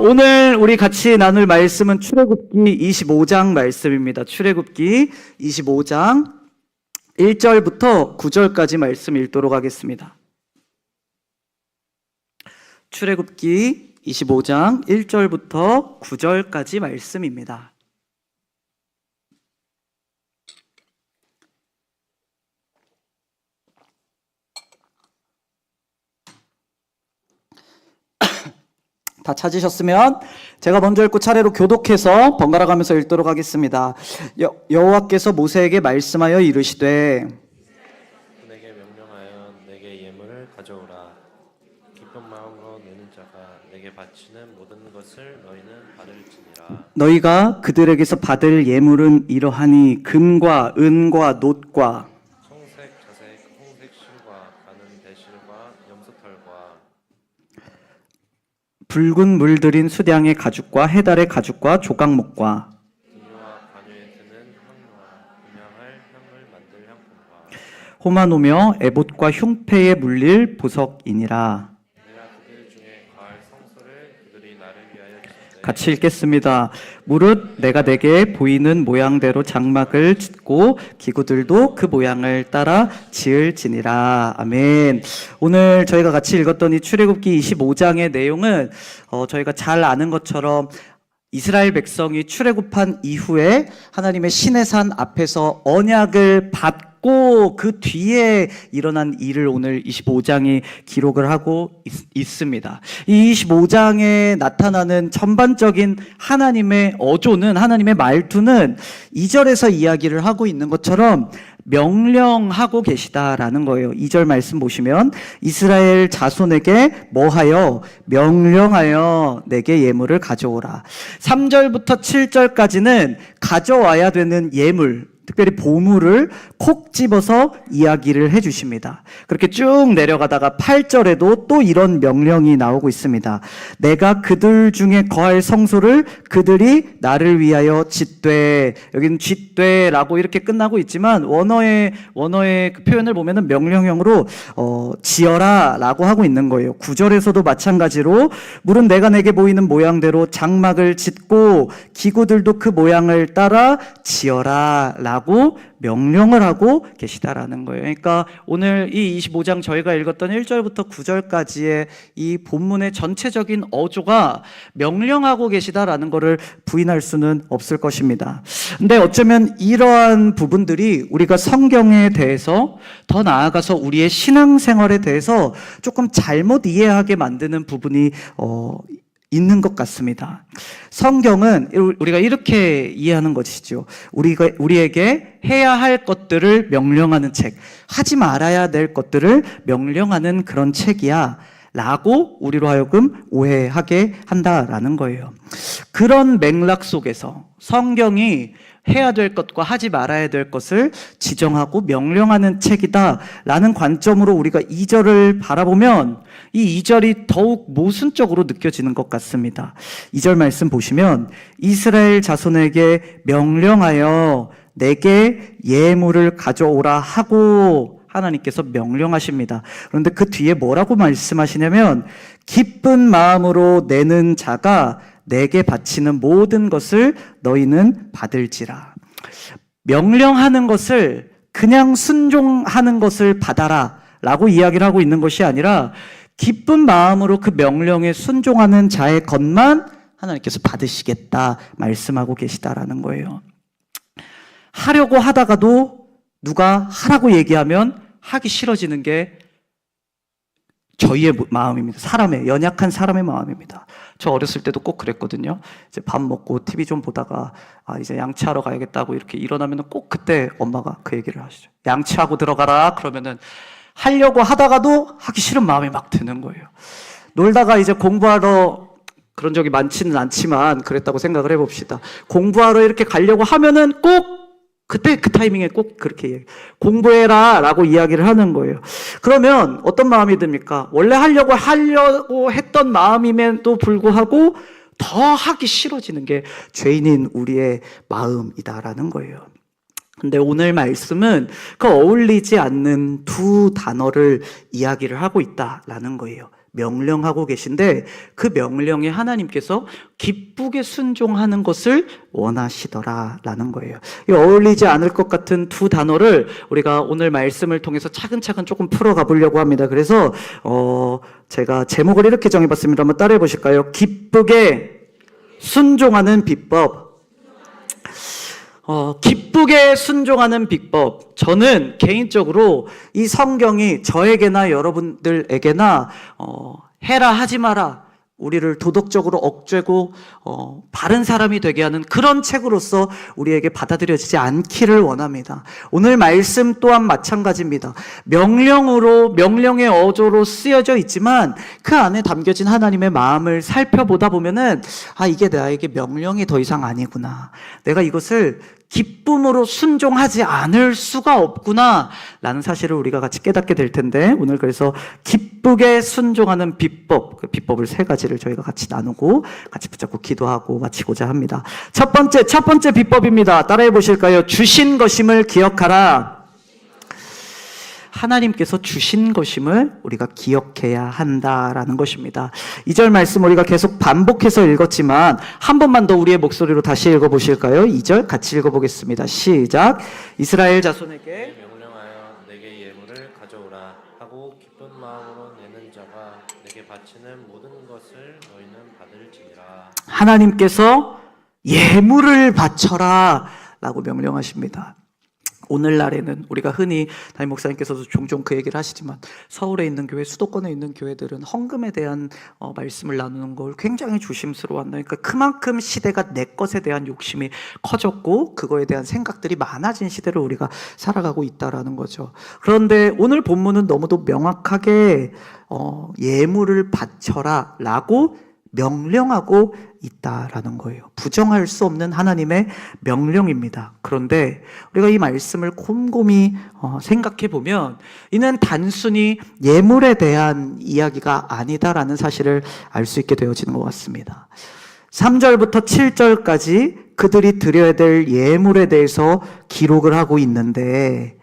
오늘 우리 같이 나눌 말씀은 출애굽기 25장 말씀입니다. 출애굽기 25장 1절부터 9절까지 말씀 읽도록 하겠습니다. 출애굽기 25장 1절부터 9절까지 말씀입니다. 다 찾으셨으면 제가 먼저 읽고 차례로 교독해서 번갈아 가면서 읽도록 하겠습니다. 여호와께서 모세에게 말씀하여 이르시되 내게 명령하여 내게 예물을 가져오라. 기쁜 마음으로 내는 자가 내게 바치는 모든 것을 너희는 받을지니라. 너희가 그들에게서 받을 예물은 이러하니 금과 은과 놋과 청색, 자색, 홍색 실과 가는 대실과 염소털과 붉은 물 들인 수량의 가죽과 해달의 가죽과 조각목과 분유와 관유에 드는 향료와 분향할 향을 만들 향품과 호마노며 에봇과 흉패에 물릴 보석이니라. 내가 그들 중에 과할 성소를 그들이 나를 위하여 짓되 같이 읽겠습니다. 무릇 내가 내게 보이는 모양대로 장막을 짓고 기구들도 그 모양을 따라 지을지니라. 아멘. 오늘 저희가 같이 읽었던 이 출애굽기 25장의 내용은 저희가 잘 아는 것처럼 이스라엘 백성이 출애굽한 이후에 하나님의 시내산 앞에서 언약을 받고 그 뒤에 일어난 일을 오늘 25장이 기록을 하고 있습니다. 이 25장에 나타나는 전반적인 하나님의 어조는, 하나님의 말투는 2절에서 이야기를 하고 있는 것처럼 명령하고 계시다라는 거예요. 2절 말씀 보시면 이스라엘 자손에게 뭐하여 명령하여 내게 예물을 가져오라. 3절부터 7절까지는 가져와야 되는 예물, 특별히 보물을 콕 집어서 이야기를 해주십니다. 그렇게 쭉 내려가다가 8절에도 또 이런 명령이 나오고 있습니다. 내가 그들 중에 거할 성소를 그들이 나를 위하여 짓되, 여기는 짓되라고 이렇게 끝나고 있지만 원어의 그 표현을 보면은 명령형으로 지어라라고 하고 있는 거예요. 9절에서도 마찬가지로 물은 내가 내게 보이는 모양대로 장막을 짓고 기구들도 그 모양을 따라 지어라라고 명령을 하고 계시다라는 거예요. 그러니까 오늘 이 25장 저희가 읽었던 1절부터 9절까지의 이 본문의 전체적인 어조가 명령하고 계시다라는 것을 부인할 수는 없을 것입니다. 근데 어쩌면 이러한 부분들이 우리가 성경에 대해서 더 나아가서 우리의 신앙생활에 대해서 조금 잘못 이해하게 만드는 부분이 있는 것 같습니다. 성경은 우리가 이렇게 이해하는 것이죠. 우리에게 해야 할 것들을 명령하는 책, 하지 말아야 될 것들을 명령하는 그런 책이야 라고 우리로 하여금 오해하게 한다라는 거예요. 그런 맥락 속에서 성경이 해야 될 것과 하지 말아야 될 것을 지정하고 명령하는 책이다 라는 관점으로 우리가 2절을 바라보면 이 2절이 더욱 모순적으로 느껴지는 것 같습니다. 2절 말씀 보시면 이스라엘 자손에게 명령하여 내게 예물을 가져오라 하고 하나님께서 명령하십니다. 그런데 그 뒤에 뭐라고 말씀하시냐면 기쁜 마음으로 내는 자가 내게 바치는 모든 것을 너희는 받을지라. 명령하는 것을 그냥 순종하는 것을 받아라 라고 이야기를 하고 있는 것이 아니라 기쁜 마음으로 그 명령에 순종하는 자의 것만 하나님께서 받으시겠다 말씀하고 계시다라는 거예요. 하려고 하다가도 누가 하라고 얘기하면 하기 싫어지는 게 저희의 마음입니다. 연약한 사람의 마음입니다. 저 어렸을 때도 꼭 그랬거든요. 이제 밥 먹고 TV 좀 보다가 이제 양치하러 가야겠다고 이렇게 일어나면 꼭 그때 엄마가 그 얘기를 하시죠. 양치하고 들어가라. 그러면은 하려고 하다가도 하기 싫은 마음이 막 드는 거예요. 놀다가 이제 공부하러, 그런 적이 많지는 않지만 그랬다고 생각을 해봅시다. 공부하러 이렇게 가려고 하면은 꼭 그때 그 타이밍에 꼭 그렇게 공부해라 라고 이야기를 하는 거예요. 그러면 어떤 마음이 듭니까? 원래 하려고 했던 마음임에도 불구하고 더 하기 싫어지는 게 죄인인 우리의 마음이다라는 거예요. 근데 오늘 말씀은 그 어울리지 않는 두 단어를 이야기를 하고 있다라는 거예요. 명령하고 계신데 그 명령에 하나님께서 기쁘게 순종하는 것을 원하시더라라는 거예요. 이 어울리지 않을 것 같은 두 단어를 우리가 오늘 말씀을 통해서 차근차근 조금 풀어가 보려고 합니다. 그래서 제가 제목을 이렇게 정해봤습니다. 한번 따라해 보실까요? 기쁘게 순종하는 비법. 기쁘게 순종하는 비법. 저는 개인적으로 이 성경이 저에게나 여러분들에게나 해라 하지 마라, 우리를 도덕적으로 억제고 바른 사람이 되게 하는 그런 책으로서 우리에게 받아들여지지 않기를 원합니다. 오늘 말씀 또한 마찬가지입니다. 명령의 어조로 쓰여져 있지만 그 안에 담겨진 하나님의 마음을 살펴보다 보면은 이게 나에게 명령이 더 이상 아니구나, 내가 이것을 기쁨으로 순종하지 않을 수가 없구나 라는 사실을 우리가 같이 깨닫게 될 텐데, 오늘 그래서 기쁘게 순종하는 비법, 그 비법을 3가지를 저희가 같이 나누고 같이 붙잡고 기도하고 마치고자 합니다. 첫 번째 비법입니다. 따라해 보실까요? 주신 것임을 기억하라. 하나님께서 주신 것임을 우리가 기억해야 한다라는 것입니다. 2절 말씀 우리가 계속 반복해서 읽었지만 한 번만 더 우리의 목소리로 다시 읽어보실까요? 2절 같이 읽어보겠습니다. 시작. 이스라엘 자손에게 명령하여 내게 예물을 가져오라 하고 기쁜 마음으로 내는 자가 내게 바치는 모든 것을 너희는 받을지니라. 하나님께서 예물을 바쳐라 라고 명령하십니다. 오늘날에는 우리가 흔히 담임 목사님께서도 종종 그 얘기를 하시지만 서울에 있는 교회, 수도권에 있는 교회들은 헌금에 대한 말씀을 나누는 걸 굉장히 조심스러워한다. 그러니까 그만큼 시대가 내 것에 대한 욕심이 커졌고 그거에 대한 생각들이 많아진 시대를 우리가 살아가고 있다라는 거죠. 그런데 오늘 본문은 너무도 명확하게 예물을 바쳐라 라고 명령하고 있다라는 거예요. 부정할 수 없는 하나님의 명령입니다. 그런데 우리가 이 말씀을 곰곰이 생각해 보면 이는 단순히 예물에 대한 이야기가 아니다라는 사실을 알 수 있게 되어지는 것 같습니다. 3절부터 7절까지 그들이 드려야 될 예물에 대해서 기록을 하고 있는데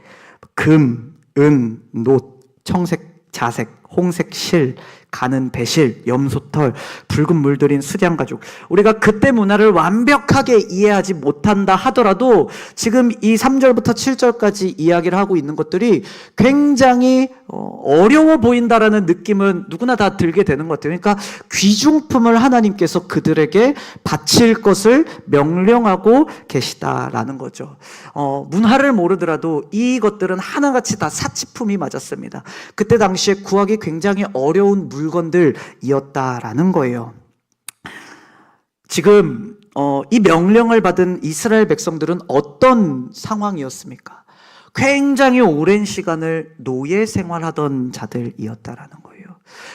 금, 은, 놋, 청색, 자색, 홍색 실, 가는 배실, 염소털, 붉은 물들인 수량가죽, 우리가 그때 문화를 완벽하게 이해하지 못한다 하더라도 지금 이 3절부터 7절까지 이야기를 하고 있는 것들이 굉장히 어려워 보인다라는 느낌은 누구나 다 들게 되는 것 같아요. 그러니까 귀중품을 하나님께서 그들에게 바칠 것을 명령하고 계시다라는 거죠. 문화를 모르더라도 이것들은 하나같이 다 사치품이 맞았습니다. 그때 당시에 구하기 굉장히 어려운 물건들이었다라는 거예요. 지금 이 명령을 받은 이스라엘 백성들은 어떤 상황이었습니까? 굉장히 오랜 시간을 노예 생활하던 자들이었다라는 거예요.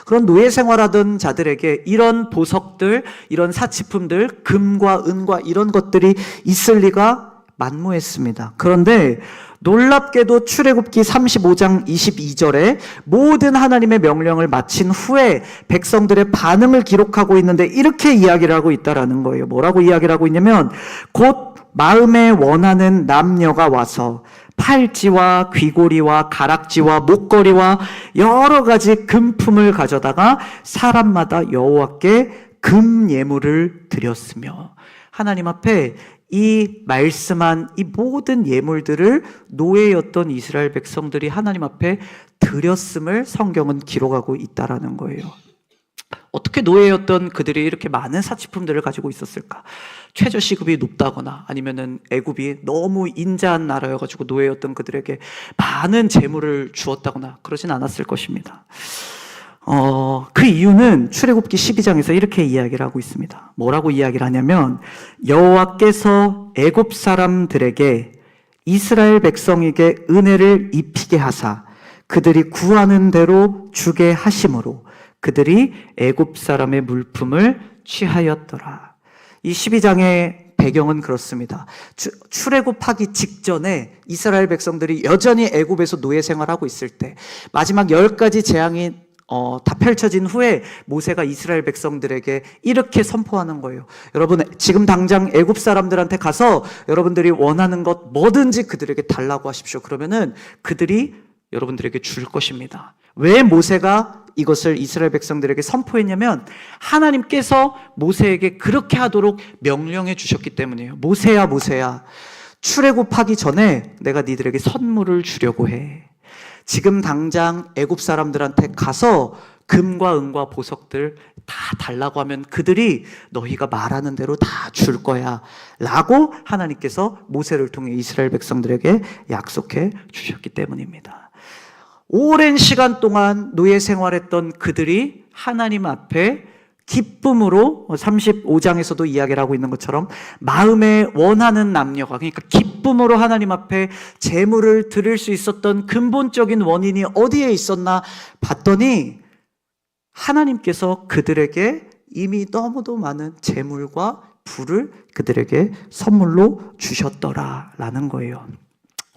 그런 노예 생활하던 자들에게 이런 보석들, 이런 사치품들, 금과 은과 이런 것들이 있을 리가 만무했습니다. 그런데 놀랍게도 출애굽기 35장 22절에 모든 하나님의 명령을 마친 후에 백성들의 반응을 기록하고 있는데 이렇게 이야기를 하고 있다라는 거예요. 뭐라고 이야기를 하고 있냐면 곧 마음에 원하는 남녀가 와서 팔찌와 귀고리와 가락지와 목걸이와 여러 가지 금품을 가져다가 사람마다 여호와께 금 예물을 드렸으며, 하나님 앞에 이 말씀한 이 모든 예물들을 노예였던 이스라엘 백성들이 하나님 앞에 드렸음을 성경은 기록하고 있다라는 거예요. 어떻게 노예였던 그들이 이렇게 많은 사치품들을 가지고 있었을까? 최저 시급이 높다거나 아니면은 애굽이 너무 인자한 나라여가지고 노예였던 그들에게 많은 재물을 주었다거나 그러진 않았을 것입니다. 그 이유는 출애굽기 12장에서 이렇게 이야기를 하고 있습니다. 뭐라고 이야기를 하냐면 여호와께서 애굽 사람들에게 이스라엘 백성에게 은혜를 입히게 하사 그들이 구하는 대로 주게 하심으로 그들이 애굽 사람의 물품을 취하였더라. 이 12장의 배경은 그렇습니다. 출애굽하기 직전에 이스라엘 백성들이 여전히 애굽에서 노예 생활하고 있을 때 마지막 10가지 재앙이 다 펼쳐진 후에 모세가 이스라엘 백성들에게 이렇게 선포하는 거예요. 여러분, 지금 당장 애굽 사람들한테 가서 여러분들이 원하는 것 뭐든지 그들에게 달라고 하십시오. 그러면은 그들이 여러분들에게 줄 것입니다. 왜 모세가 이것을 이스라엘 백성들에게 선포했냐면 하나님께서 모세에게 그렇게 하도록 명령해 주셨기 때문이에요. 모세야, 모세야, 출애굽하기 전에 내가 니들에게 선물을 주려고 해. 지금 당장 애굽 사람들한테 가서 금과 은과 보석들 다 달라고 하면 그들이 너희가 말하는 대로 다 줄 거야 라고 하나님께서 모세를 통해 이스라엘 백성들에게 약속해 주셨기 때문입니다. 오랜 시간 동안 노예 생활했던 그들이 하나님 앞에 기쁨으로 35장에서도 이야기를 하고 있는 것처럼 마음에 원하는 남녀가, 그러니까 기쁨으로 하나님 앞에 제물을 드릴 수 있었던 근본적인 원인이 어디에 있었나 봤더니 하나님께서 그들에게 이미 너무도 많은 제물과 불을 그들에게 선물로 주셨더라라는 거예요.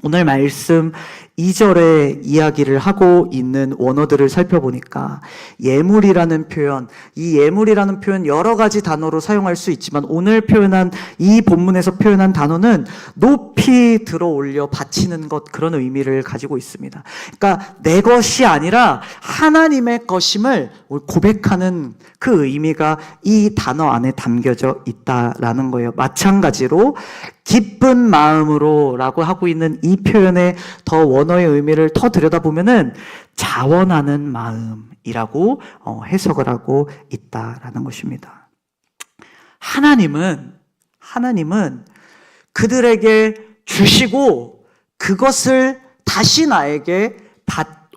오늘 말씀 2절에 이야기를 하고 있는 원어들을 살펴보니까 예물이라는 표현, 이 예물이라는 표현 여러 가지 단어로 사용할 수 있지만 오늘 표현한 이 본문에서 표현한 단어는 높이 들어 올려 바치는 것, 그런 의미를 가지고 있습니다. 그러니까 내 것이 아니라 하나님의 것임을 고백하는 그 의미가 이 단어 안에 담겨져 있다라는 거예요. 마찬가지로 기쁜 마음으로 라고 하고 있는 이 표현의 더 원어의 의미를 더 들여다보면은 자원하는 마음이라고 해석을 하고 있다라는 것입니다. 하나님은 그들에게 주시고 그것을 다시 나에게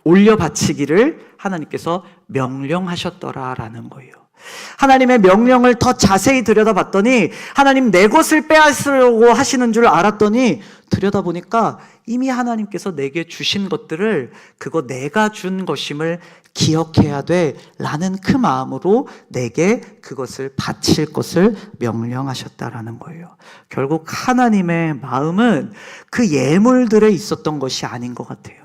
올려 바치기를 하나님께서 명령하셨더라라는 거예요. 하나님의 명령을 더 자세히 들여다봤더니 하나님 내 것을 빼앗으려고 하시는 줄 알았더니 들여다보니까 이미 하나님께서 내게 주신 것들을 그거 내가 준 것임을 기억해야 돼 라는 그 마음으로 내게 그것을 바칠 것을 명령하셨다라는 거예요. 결국 하나님의 마음은 그 예물들에 있었던 것이 아닌 것 같아요.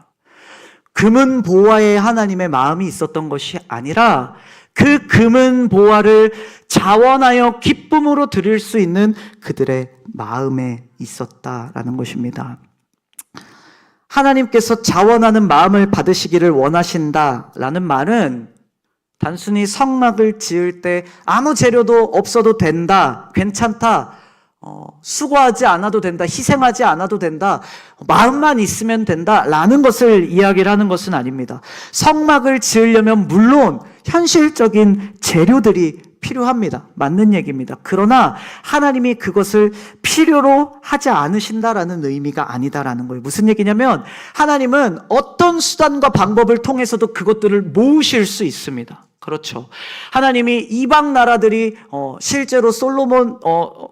금은 보화에 하나님의 마음이 있었던 것이 아니라 그 금은 보화를 자원하여 기쁨으로 드릴 수 있는 그들의 마음에 있었다라는 것입니다. 하나님께서 자원하는 마음을 받으시기를 원하신다라는 말은 단순히 성막을 지을 때 아무 재료도 없어도 된다, 괜찮다, 수고하지 않아도 된다, 희생하지 않아도 된다, 마음만 있으면 된다 라는 것을 이야기를 하는 것은 아닙니다. 성막을 지으려면 물론 현실적인 재료들이 필요합니다. 맞는 얘기입니다. 그러나 하나님이 그것을 필요로 하지 않으신다라는 의미가 아니다라는 거예요. 무슨 얘기냐면 하나님은 어떤 수단과 방법을 통해서도 그것들을 모으실 수 있습니다. 그렇죠. 하나님이 이방 나라들이 실제로 솔로몬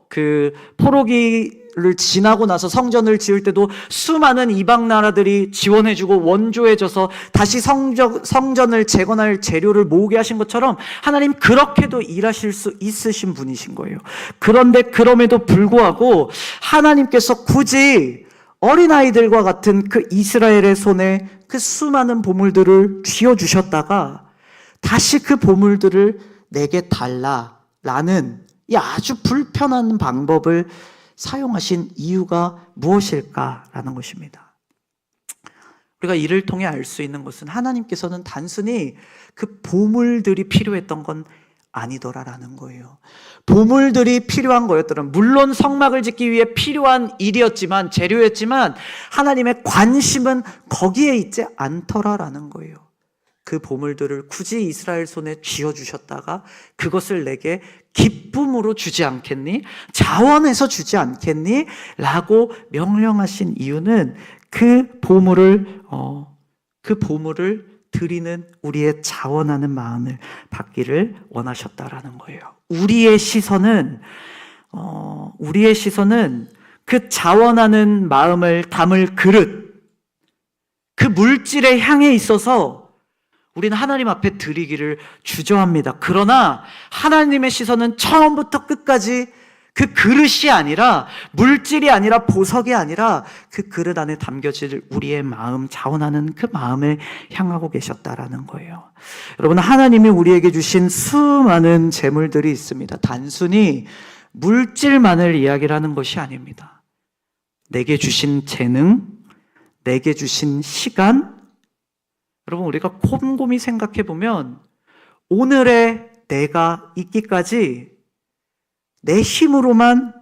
그 포로기를 지나고 나서 성전을 지을 때도 수많은 이방 나라들이 지원해주고 원조해줘서 다시 성전을 재건할 재료를 모으게 하신 것처럼 하나님 그렇게도 일하실 수 있으신 분이신 거예요. 그런데 그럼에도 불구하고 하나님께서 굳이 어린아이들과 같은 그 이스라엘의 손에 그 수많은 보물들을 쥐어주셨다가 다시 그 보물들을 내게 달라라는 이 아주 불편한 방법을 사용하신 이유가 무엇일까라는 것입니다. 우리가 이를 통해 알 수 있는 것은 하나님께서는 단순히 그 보물들이 필요했던 건 아니더라라는 거예요. 보물들이 필요한 거였더라면 물론 성막을 짓기 위해 필요한 일이었지만 재료였지만 하나님의 관심은 거기에 있지 않더라라는 거예요. 그 보물들을 굳이 이스라엘 손에 쥐어주셨다가 그것을 내게 기쁨으로 주지 않겠니? 자원해서 주지 않겠니? 라고 명령하신 이유는 그 보물을 드리는 우리의 자원하는 마음을 받기를 원하셨다라는 거예요. 우리의 시선은 그 자원하는 마음을 담을 그릇, 그 물질에 향해 있어서 우리는 하나님 앞에 드리기를 주저합니다. 그러나 하나님의 시선은 처음부터 끝까지 그 그릇이 아니라 물질이 아니라 보석이 아니라 그 그릇 안에 담겨질 우리의 마음, 자원하는 그 마음을 향하고 계셨다라는 거예요. 여러분, 하나님이 우리에게 주신 수많은 재물들이 있습니다. 단순히 물질만을 이야기를 하는 것이 아닙니다. 내게 주신 재능, 내게 주신 시간, 여러분, 우리가 곰곰이 생각해 보면 오늘의 내가 있기까지 내 힘으로만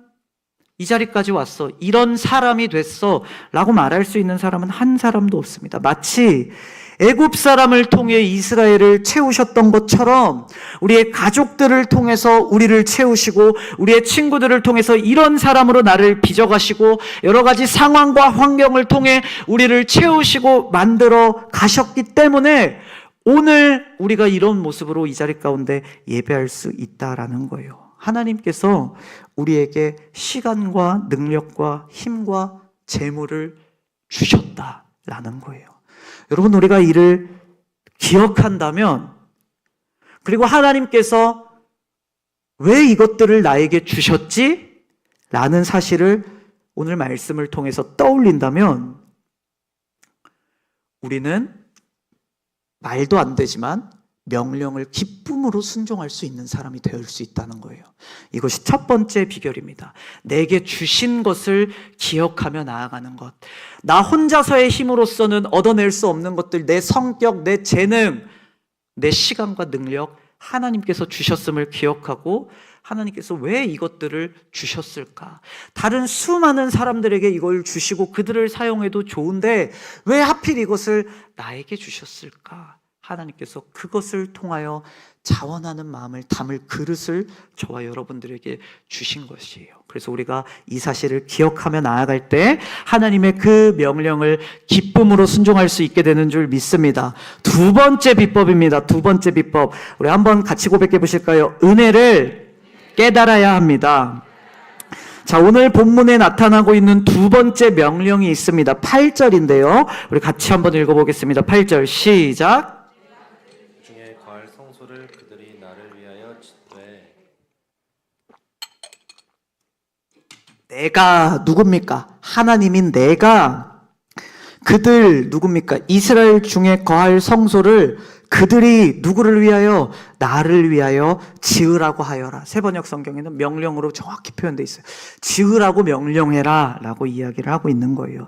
이 자리까지 왔어, 이런 사람이 됐어 라고 말할 수 있는 사람은 한 사람도 없습니다. 마치 애굽 사람을 통해 이스라엘을 채우셨던 것처럼 우리의 가족들을 통해서 우리를 채우시고 우리의 친구들을 통해서 이런 사람으로 나를 빚어가시고 여러 가지 상황과 환경을 통해 우리를 채우시고 만들어 가셨기 때문에 오늘 우리가 이런 모습으로 이 자리 가운데 예배할 수 있다라는 거예요. 하나님께서 우리에게 시간과 능력과 힘과 재물을 주셨다라는 거예요. 여러분, 우리가 이를 기억한다면, 그리고 하나님께서 왜 이것들을 나에게 주셨지? 라는 사실을 오늘 말씀을 통해서 떠올린다면 우리는 말도 안 되지만 명령을 기쁨으로 순종할 수 있는 사람이 될 수 있다는 거예요. 이것이 첫 번째 비결입니다. 내게 주신 것을 기억하며 나아가는 것. 나 혼자서의 힘으로서는 얻어낼 수 없는 것들, 내 성격, 내 재능, 내 시간과 능력, 하나님께서 주셨음을 기억하고 하나님께서 왜 이것들을 주셨을까? 다른 수많은 사람들에게 이걸 주시고 그들을 사용해도 좋은데 왜 하필 이것을 나에게 주셨을까? 하나님께서 그것을 통하여 자원하는 마음을 담을 그릇을 저와 여러분들에게 주신 것이에요. 그래서 우리가 이 사실을 기억하며 나아갈 때 하나님의 그 명령을 기쁨으로 순종할 수 있게 되는 줄 믿습니다. 두 번째 비법입니다. 두 번째 비법. 우리 한번 같이 고백해 보실까요? 은혜를 깨달아야 합니다. 자, 오늘 본문에 나타나고 있는 두 번째 명령이 있습니다. 8절인데요. 우리 같이 한번 읽어보겠습니다. 8절 시작. 중에 거할 성소를 그들이 나를 위하여 짓되. 내가 누굽니까? 하나님인 내가 그들 누굽니까? 이스라엘 중에 거할 성소를 그들이 누구를 위하여? 나를 위하여 지으라고 하여라. 세번역 성경에는 명령으로 정확히 표현되어 있어요. 지으라고 명령해라 라고 이야기를 하고 있는 거예요.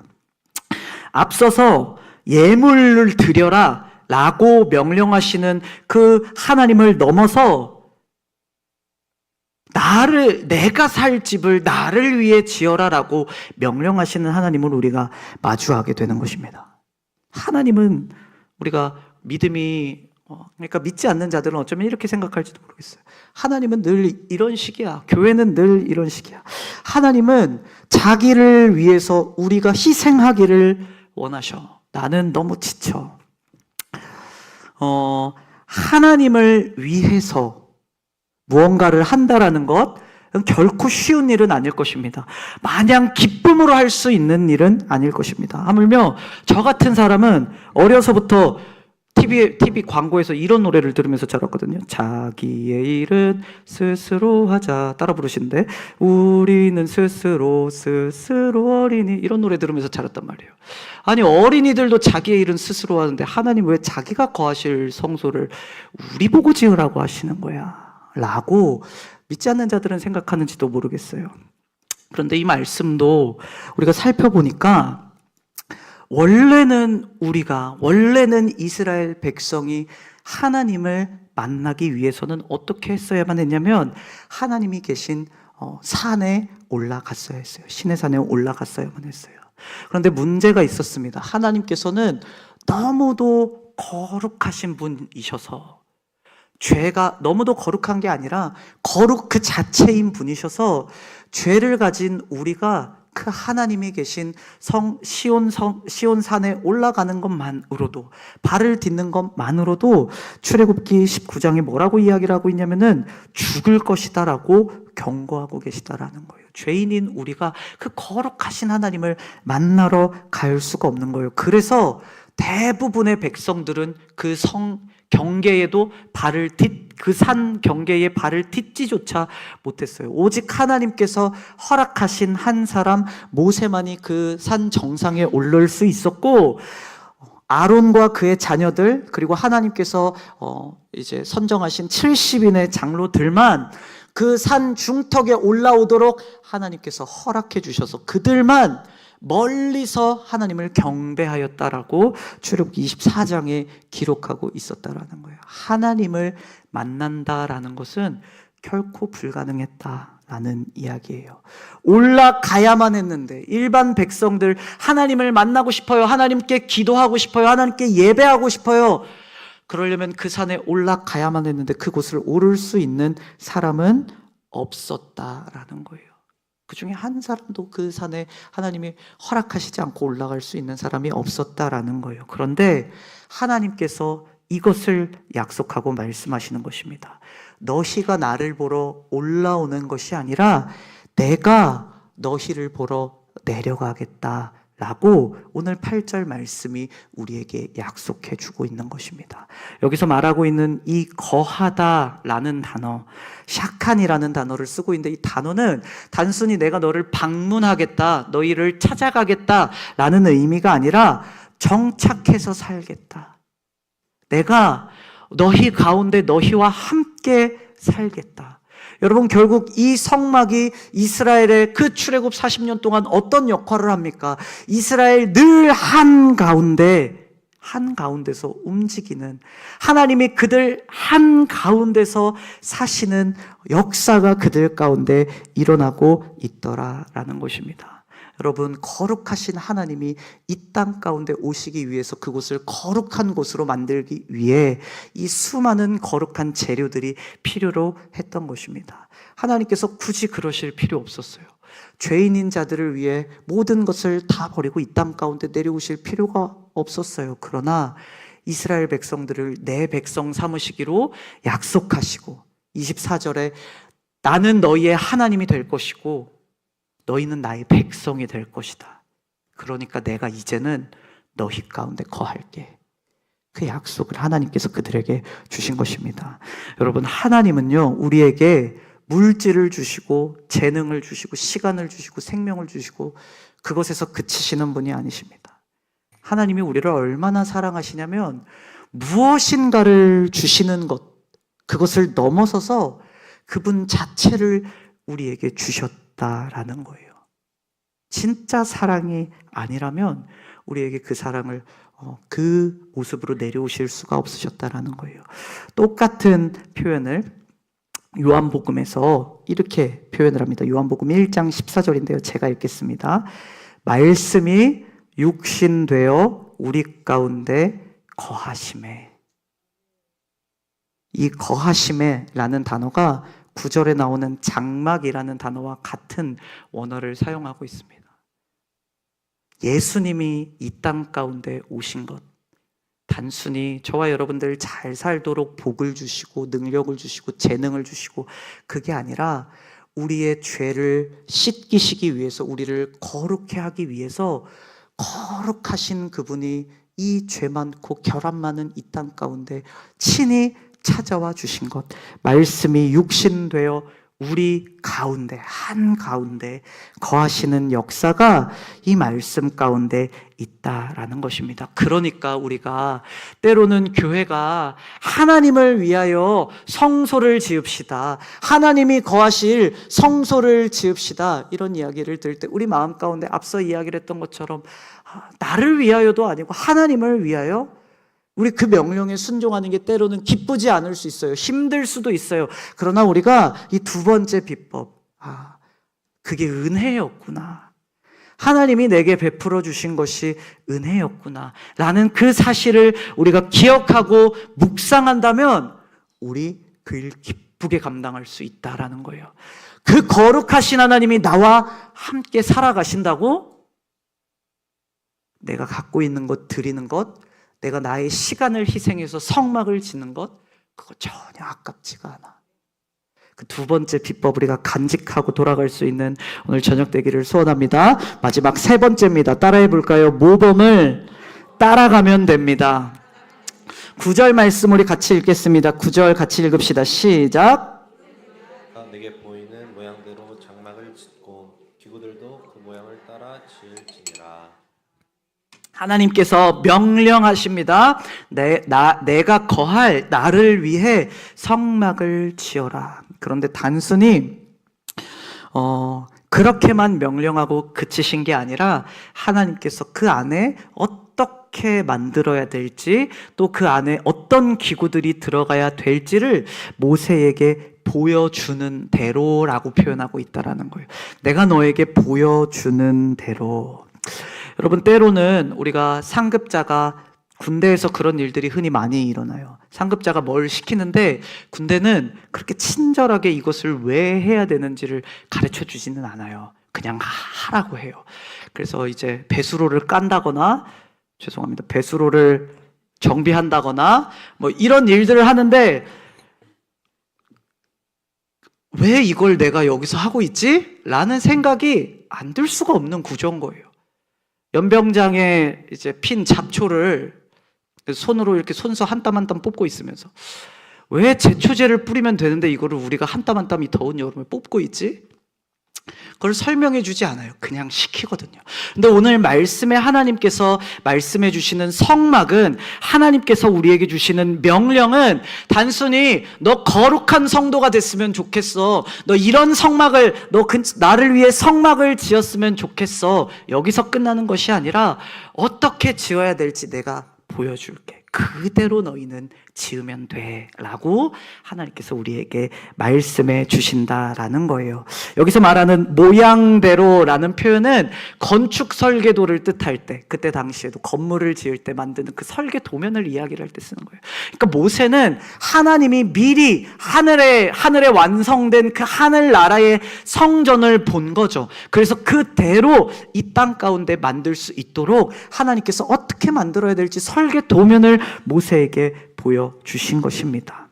앞서서 예물을 드려라 라고 명령하시는 그 하나님을 넘어서 내가 살 집을 나를 위해 지어라 라고 명령하시는 하나님을 우리가 마주하게 되는 것입니다. 하나님은 우리가 믿음이, 그러니까 믿지 않는 자들은 어쩌면 이렇게 생각할지도 모르겠어요. 하나님은 늘 이런 식이야. 교회는 늘 이런 식이야. 하나님은 자기를 위해서 우리가 희생하기를 원하셔. 나는 너무 지쳐. 하나님을 위해서 무언가를 한다라는 것 결코 쉬운 일은 아닐 것입니다. 마냥 기쁨으로 할 수 있는 일은 아닐 것입니다. 하물며 저 같은 사람은 어려서부터 TV 광고에서 이런 노래를 들으면서 자랐거든요. 자기의 일은 스스로 하자. 따라 부르시는데 우리는 스스로 어린이, 이런 노래 들으면서 자랐단 말이에요. 아니, 어린이들도 자기의 일은 스스로 하는데 하나님 왜 자기가 거하실 성소를 우리 보고 지으라고 하시는 거야? 라고 믿지 않는 자들은 생각하는지도 모르겠어요. 그런데 이 말씀도 우리가 살펴보니까 원래는 이스라엘 백성이 하나님을 만나기 위해서는 어떻게 했어야만 했냐면 하나님이 계신 산에 올라갔어야 했어요. 신의 산에 올라갔어야만 했어요. 그런데 문제가 있었습니다. 하나님께서는 너무도 거룩하신 분이셔서, 죄가 너무도 거룩한 게 아니라 거룩 그 자체인 분이셔서 죄를 가진 우리가 그 하나님이 계신 시온산에 올라가는 것만으로도, 발을 딛는 것만으로도 출애굽기 19장에 뭐라고 이야기를 하고 있냐면은 죽을 것이다라고 경고하고 계시다라는 거예요. 죄인인 우리가 그 거룩하신 하나님을 만나러 갈 수가 없는 거예요. 그래서 대부분의 백성들은 그 경계에도 그 산 경계에 발을 딛지조차 못했어요. 오직 하나님께서 허락하신 한 사람 모세만이 그 산 정상에 오를 수 있었고, 아론과 그의 자녀들, 그리고 하나님께서 이제 선정하신 70인의 장로들만 그 산 중턱에 올라오도록 하나님께서 허락해 주셔서 그들만 멀리서 하나님을 경배하였다라고 출애굽기 24장에 기록하고 있었다라는 거예요. 하나님을 만난다라는 것은 결코 불가능했다라는 이야기예요. 올라가야만 했는데 일반 백성들 하나님을 만나고 싶어요. 하나님께 기도하고 싶어요. 하나님께 예배하고 싶어요. 그러려면 그 산에 올라가야만 했는데 그곳을 오를 수 있는 사람은 없었다라는 거예요. 그 중에 한 사람도 그 산에 하나님이 허락하시지 않고 올라갈 수 있는 사람이 없었다라는 거예요. 그런데 하나님께서 이것을 약속하고 말씀하시는 것입니다. 너희가 나를 보러 올라오는 것이 아니라 내가 너희를 보러 내려가겠다 라고 오늘 8절 말씀이 우리에게 약속해 주고 있는 것입니다. 여기서 말하고 있는 이 거하다라는 단어, 샤칸이라는 단어를 쓰고 있는데 이 단어는 단순히 내가 너를 방문하겠다, 너희를 찾아가겠다라는 의미가 아니라 정착해서 살겠다. 내가 너희 가운데 너희와 함께 살겠다. 여러분, 결국 이 성막이 이스라엘의 그 출애굽 40년 동안 어떤 역할을 합니까? 이스라엘 늘 한가운데서 움직이는, 하나님이 그들 한가운데서 사시는 역사가 그들 가운데 일어나고 있더라라는 것입니다. 여러분, 거룩하신 하나님이 이 땅 가운데 오시기 위해서 그곳을 거룩한 곳으로 만들기 위해 이 수많은 거룩한 재료들이 필요로 했던 것입니다. 하나님께서 굳이 그러실 필요 없었어요. 죄인인 자들을 위해 모든 것을 다 버리고 이 땅 가운데 내려오실 필요가 없었어요. 그러나 이스라엘 백성들을 내 백성 삼으시기로 약속하시고 24절에 나는 너희의 하나님이 될 것이고 너희는 나의 백성이 될 것이다. 그러니까 내가 이제는 너희 가운데 거할게. 그 약속을 하나님께서 그들에게 주신 것입니다. 여러분, 하나님은요, 우리에게 물질을 주시고 재능을 주시고 시간을 주시고 생명을 주시고 그것에서 그치시는 분이 아니십니다. 하나님이 우리를 얼마나 사랑하시냐면 무엇인가를 주시는 것, 그것을 넘어서서 그분 자체를 우리에게 주셨다라는 거예요. 진짜 사랑이 아니라면 우리에게 그 사랑을 그 모습으로 내려오실 수가 없으셨다라는 거예요. 똑같은 표현을 요한복음에서 이렇게 표현을 합니다. 요한복음 1장 14절인데요. 제가 읽겠습니다. 말씀이 육신되어 우리 가운데 거하심에. 이 거하심에 라는 단어가 9절에 나오는 장막이라는 단어와 같은 원어를 사용하고 있습니다. 예수님이 이 땅 가운데 오신 것, 단순히 저와 여러분들 잘 살도록 복을 주시고 능력을 주시고 재능을 주시고 그게 아니라 우리의 죄를 씻기시기 위해서, 우리를 거룩해 하기 위해서 거룩하신 그분이 이 죄 많고 결함 많은 이 땅 가운데 친히 찾아와 주신 것, 말씀이 육신되어 우리 가운데, 한가운데 거하시는 역사가 이 말씀 가운데 있다라는 것입니다. 그러니까 우리가 때로는 교회가 하나님을 위하여 성소를 지읍시다, 하나님이 거하실 성소를 지읍시다, 이런 이야기를 들을 때 우리 마음 가운데 앞서 이야기를 했던 것처럼 나를 위하여도 아니고 하나님을 위하여, 우리 그 명령에 순종하는 게 때로는 기쁘지 않을 수 있어요. 힘들 수도 있어요. 그러나 우리가 이 두 번째 비법, 그게 은혜였구나, 하나님이 내게 베풀어 주신 것이 은혜였구나 라는 그 사실을 우리가 기억하고 묵상한다면 우리 그 일 기쁘게 감당할 수 있다라는 거예요. 그 거룩하신 하나님이 나와 함께 살아가신다고 내가 갖고 있는 것, 드리는 것, 내가 나의 시간을 희생해서 성막을 짓는 것, 그거 전혀 아깝지가 않아. 그 두 번째 비법, 우리가 간직하고 돌아갈 수 있는 오늘 저녁 되기를 소원합니다. 마지막 세 번째입니다. 따라해 볼까요? 모범을 따라가면 됩니다. 9절 말씀 우리 같이 읽겠습니다. 9절 같이 읽읍시다. 시작. 내게 보이는 모양대로 장막을 짓고 기구들도 그 모양을 따라 지을지니라. 하나님께서 명령하십니다. 내가 거할 나를 위해 성막을 지어라. 그런데 단순히 그렇게만 명령하고 그치신 게 아니라 하나님께서 그 안에 어떻게 만들어야 될지, 또 그 안에 어떤 기구들이 들어가야 될지를 모세에게 보여주는 대로라고 표현하고 있다라는 거예요. 내가 너에게 보여주는 대로. 여러분, 때로는 우리가 상급자가, 군대에서 그런 일들이 흔히 많이 일어나요. 상급자가 뭘 시키는데 군대는 그렇게 친절하게 이것을 왜 해야 되는지를 가르쳐 주지는 않아요. 그냥 하라고 해요. 그래서 이제 배수로를 깐다거나, 죄송합니다, 배수로를 정비한다거나 뭐 이런 일들을 하는데, 왜 이걸 내가 여기서 하고 있지? 라는 생각이 안 들 수가 없는 구조인 거예요. 연병장에 이제 핀 잡초를 손으로 이렇게 손수 한 땀 한 땀 뽑고 있으면서, 왜 제초제를 뿌리면 되는데 이거를 우리가 한 땀 한 땀이 더운 여름에 뽑고 있지? 그걸 설명해 주지 않아요. 그냥 시키거든요. 근데 오늘 말씀에 하나님께서 말씀해 주시는 성막은, 하나님께서 우리에게 주시는 명령은 단순히 너 거룩한 성도가 됐으면 좋겠어, 너 이런 성막을, 나를 위해 성막을 지었으면 좋겠어, 여기서 끝나는 것이 아니라 어떻게 지어야 될지 내가 보여줄게, 그대로 너희는 지으면 돼 라고 하나님께서 우리에게 말씀해 주신다라는 거예요. 여기서 말하는 모양대로라는 표현은 건축 설계도를 뜻할 때, 그때 당시에도 건물을 지을 때 만드는 그 설계 도면을 이야기를 할 때 쓰는 거예요. 그러니까 모세는 하나님이 미리 하늘에 완성된 그 하늘나라의 성전을 본 거죠. 그래서 그대로 이 땅 가운데 만들 수 있도록 하나님께서 어떻게 만들어야 될지 설계 도면을 모세에게 보여주신 것입니다.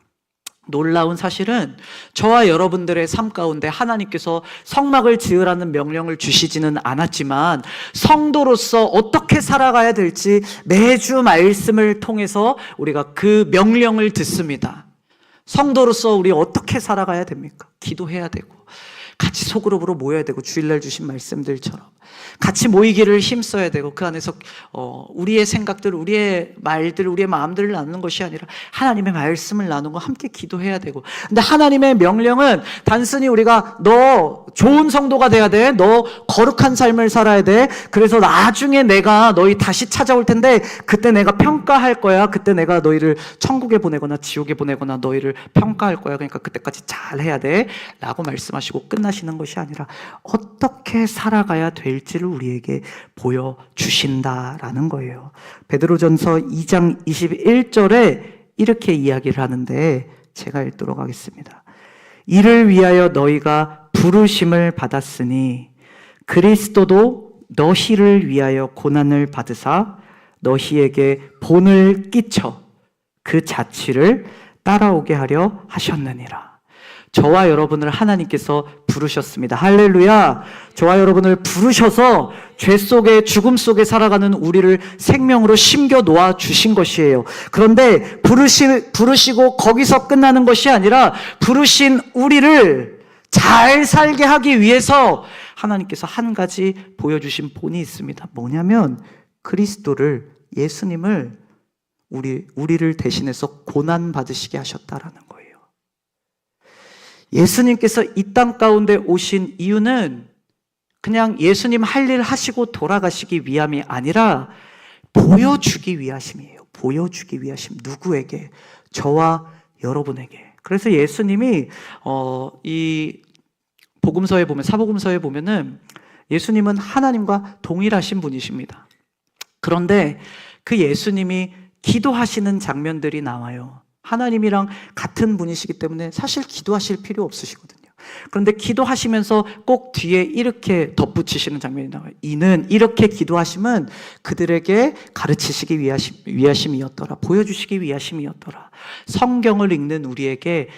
놀라운 사실은 저와 여러분들의 삶 가운데 하나님께서 성막을 지으라는 명령을 주시지는 않았지만, 성도로서 어떻게 살아가야 될지 매주 말씀을 통해서 우리가 그 명령을 듣습니다. 성도로서 우리 어떻게 살아가야 됩니까? 기도해야 되고, 같이 소그룹으로 모여야 되고, 주일날 주신 말씀들처럼 같이 모이기를 힘써야 되고, 그 안에서 우리의 생각들, 우리의 말들, 우리의 마음들을 나누는 것이 아니라 하나님의 말씀을 나누고 함께 기도해야 되고. 근데 하나님의 명령은 단순히 우리가 너 좋은 성도가 돼야 돼, 너 거룩한 삶을 살아야 돼, 그래서 나중에 내가 너희 다시 찾아올 텐데 그때 내가 평가할 거야, 그때 내가 너희를 천국에 보내거나 지옥에 보내거나 너희를 평가할 거야, 그러니까 그때까지 잘 해야 돼 라고 말씀하시고 끝나시는 것이 아니라 어떻게 살아가야 될지를 우리에게 보여주신다라는 거예요. 베드로전서 2장 21절에 이렇게 이야기를 하는데 제가 읽도록 하겠습니다. 이를 위하여 너희가 부르심을 받았으니 그리스도도 너희를 위하여 고난을 받으사 너희에게 본을 끼쳐 그 자취를 따라오게 하려 하셨느니라. 저와 여러분을 하나님께서 부르셨습니다. 할렐루야. 저와 여러분을 부르셔서 죄 속에, 죽음 속에 살아가는 우리를 생명으로 심겨 놓아 주신 것이에요. 그런데 부르시고 거기서 끝나는 것이 아니라 부르신 우리를 잘 살게 하기 위해서 하나님께서 한 가지 보여주신 본이 있습니다. 뭐냐면 그리스도를, 예수님을 우리를 대신해서 고난 받으시게 하셨다라는 거예요. 예수님께서 이 땅 가운데 오신 이유는 그냥 예수님 할 일 하시고 돌아가시기 위함이 아니라 보여주기 위하심이에요. 보여주기 위하심. 누구에게? 저와 여러분에게. 그래서 예수님이 이 복음서에 보면, 사복음서에 보면은 예수님은 하나님과 동일하신 분이십니다. 그런데 그 예수님이 기도하시는 장면들이 나와요. 하나님이랑 같은 분이시기 때문에 사실 기도하실 필요 없으시거든요. 그런데 기도하시면서 꼭 뒤에 이렇게 덧붙이시는 장면이 나와요. 이는 이렇게 기도하심은 그들에게 가르치시기 위하심이었더라. 보여주시기 위하심이었더라. 성경을 읽는 우리에게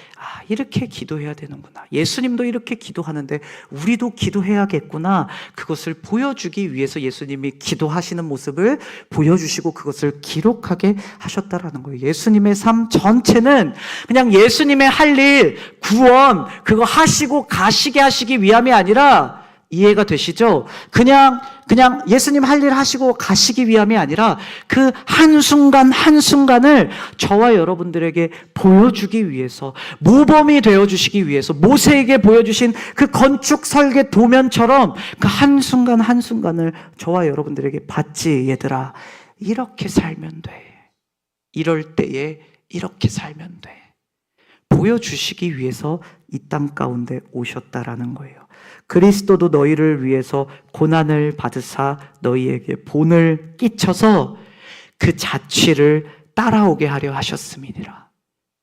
이렇게 기도해야 되는구나. 예수님도 이렇게 기도하는데 우리도 기도해야겠구나. 그것을 보여주기 위해서 예수님이 기도하시는 모습을 보여주시고 그것을 기록하게 하셨다라는 거예요. 예수님의 삶 전체는 그냥 예수님의 할 일, 구원, 그거 하시고 가시게 하시기 위함이 아니라, 이해가 되시죠? 그냥 그냥 예수님 할 일 하시고 가시기 위함이 아니라 그 한순간 한순간을 저와 여러분들에게 보여주기 위해서, 모범이 되어주시기 위해서 모세에게 보여주신 그 건축 설계 도면처럼 그 한순간 한순간을 저와 여러분들에게 받지. 얘들아, 이렇게 살면 돼. 이럴 때에 이렇게 살면 돼. 보여주시기 위해서 이 땅 가운데 오셨다라는 거예요. 그리스도도 너희를 위해서 고난을 받으사 너희에게 본을 끼쳐서 그 자취를 따라오게 하려 하셨음이니라.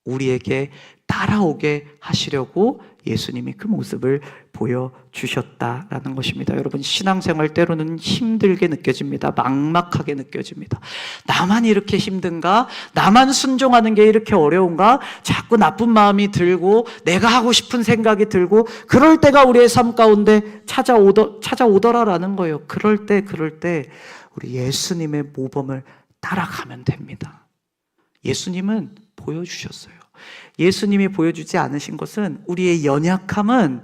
우리에게 따라오게 하시려고 예수님이 그 모습을 보여주셨다라는 것입니다. 여러분, 신앙생활 때로는 힘들게 느껴집니다. 막막하게 느껴집니다. 나만 이렇게 힘든가? 나만 순종하는 게 이렇게 어려운가? 자꾸 나쁜 마음이 들고 내가 하고 싶은 생각이 들고 그럴 때가 우리의 삶 가운데 찾아오더라라는 거예요. 그럴 때 우리 예수님의 모범을 따라가면 됩니다. 예수님은 보여주셨어요. 예수님이 보여주지 않으신 것은, 우리의 연약함은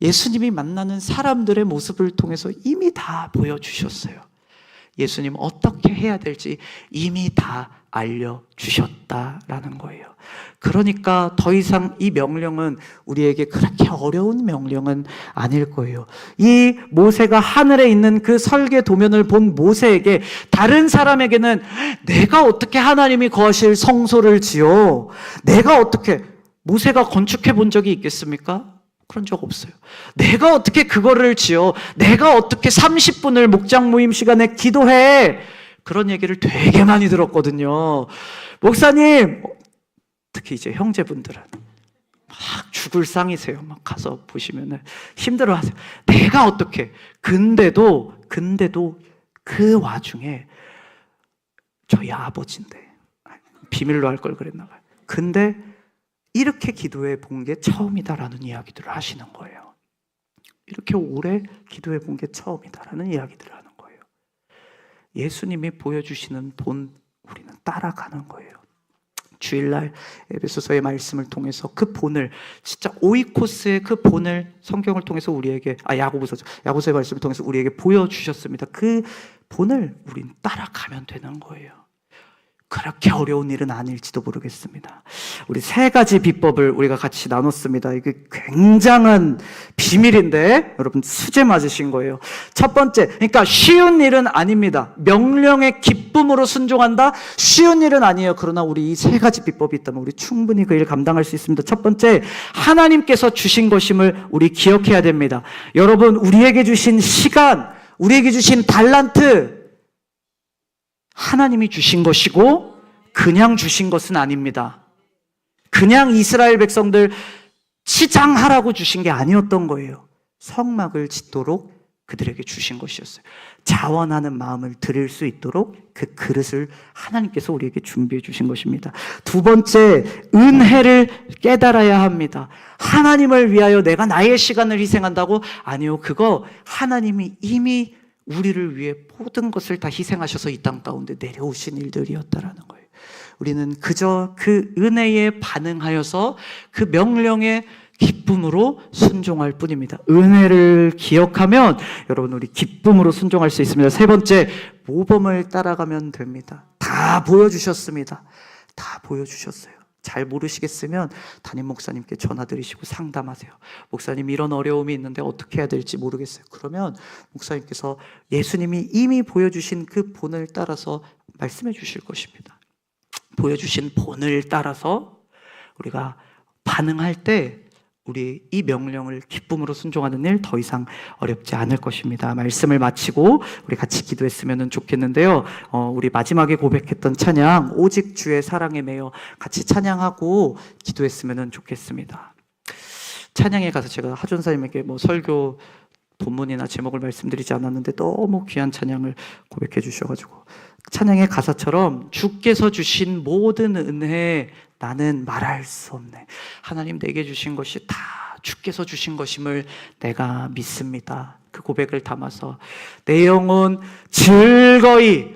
예수님이 만나는 사람들의 모습을 통해서 이미 다 보여주셨어요. 예수님 어떻게 해야 될지 이미 다 알려주셨다라는 거예요. 그러니까 더 이상 이 명령은 우리에게 그렇게 어려운 명령은 아닐 거예요. 이 모세가 하늘에 있는 그 설계 도면을 본 모세에게, 다른 사람에게는 내가 어떻게 하나님이 거하실 성소를 지어, 내가 어떻게, 모세가 건축해 본 적이 있겠습니까? 그런 적 없어요. 내가 어떻게 그거를 지어, 내가 어떻게 30분을 목장 모임 시간에 기도해, 그런 얘기를 되게 많이 들었거든요. 목사님, 특히 이제 형제분들은 막 죽을 상이세요. 막 가서 보시면은 힘들어하세요. 내가 어떻게? 근데도 그 와중에 저희 아버지인데, 비밀로 할 걸 그랬나 봐요. 근데 이렇게 기도해 본 게 처음이다라는 이야기들을 하시는 거예요. 이렇게 오래 기도해 본 게 처음이다라는 이야기들을 하는 거예요. 예수님이 보여주시는 본, 우리는 따라가는 거예요. 주일날 에베소서의 말씀을 통해서 그 본을, 진짜 오이코스의 그 본을 성경을 통해서 우리에게, 야고보서의 말씀을 통해서 우리에게 보여주셨습니다. 그 본을 우린 따라가면 되는 거예요. 그렇게 어려운 일은 아닐지도 모르겠습니다. 우리 세 가지 비법을 우리가 같이 나눴습니다. 이게 굉장한 비밀인데 여러분 수제 맞으신 거예요. 첫 번째, 그러니까 쉬운 일은 아닙니다. 명령의 기쁨으로 순종한다? 쉬운 일은 아니에요. 그러나 우리 이 세 가지 비법이 있다면 우리 충분히 그 일을 감당할 수 있습니다. 첫 번째, 하나님께서 주신 것임을 우리 기억해야 됩니다. 여러분, 우리에게 주신 시간, 우리에게 주신 달란트, 하나님이 주신 것이고 그냥 주신 것은 아닙니다. 그냥 이스라엘 백성들 치장하라고 주신 게 아니었던 거예요. 성막을 짓도록 그들에게 주신 것이었어요. 자원하는 마음을 드릴 수 있도록 그 그릇을 하나님께서 우리에게 준비해 주신 것입니다. 두 번째, 은혜를 깨달아야 합니다. 하나님을 위하여 내가 나의 시간을 희생한다고? 아니요, 그거 하나님이 이미 우리를 위해 모든 것을 다 희생하셔서 이 땅 가운데 내려오신 일들이었다라는 거예요. 우리는 그저 그 은혜에 반응하여서 그 명령의 기쁨으로 순종할 뿐입니다. 은혜를 기억하면 여러분 우리 기쁨으로 순종할 수 있습니다. 세 번째, 모범을 따라가면 됩니다. 다 보여주셨습니다. 다 보여주셨어요. 잘 모르시겠으면 담임 목사님께 전화드리시고 상담하세요. 목사님, 이런 어려움이 있는데 어떻게 해야 될지 모르겠어요. 그러면 목사님께서 예수님이 이미 보여주신 그 본을 따라서 말씀해 주실 것입니다. 보여주신 본을 따라서 우리가 반응할 때 우리 이 명령을 기쁨으로 순종하는 일 더 이상 어렵지 않을 것입니다. 말씀을 마치고 우리 같이 기도했으면 좋겠는데요. 우리 마지막에 고백했던 찬양, 오직 주의 사랑에 매여, 같이 찬양하고 기도했으면 좋겠습니다. 찬양에 가서 제가 하전사님에게 설교 본문이나 제목을 말씀드리지 않았는데 너무 귀한 찬양을 고백해 주셔가지고, 찬양의 가사처럼 주께서 주신 모든 은혜 나는 말할 수 없네. 하나님 내게 주신 것이 다 주께서 주신 것임을 내가 믿습니다. 그 고백을 담아서 내 영혼 즐거이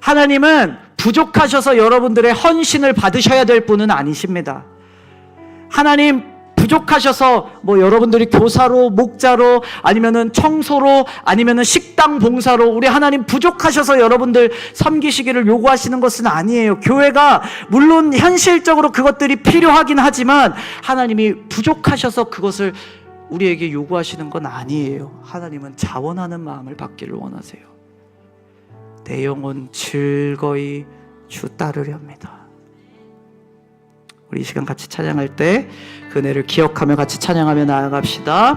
하나님은 부족하셔서 여러분들의 헌신을 받으셔야 될 분은 아니십니다. 하나님 부족하셔서 뭐 여러분들이 교사로, 목자로, 아니면은 청소로, 아니면은 식당 봉사로 우리 하나님 부족하셔서 여러분들 섬기시기를 요구하시는 것은 아니에요. 교회가 물론 현실적으로 그것들이 필요하긴 하지만 하나님이 부족하셔서 그것을 우리에게 요구하시는 건 아니에요. 하나님은 자원하는 마음을 받기를 원하세요. 내 영혼 즐거이 주 따르렵니다. 우리 이 시간 같이 찬양할 때 그 은혜를 기억하며 같이 찬양하며 나아갑시다.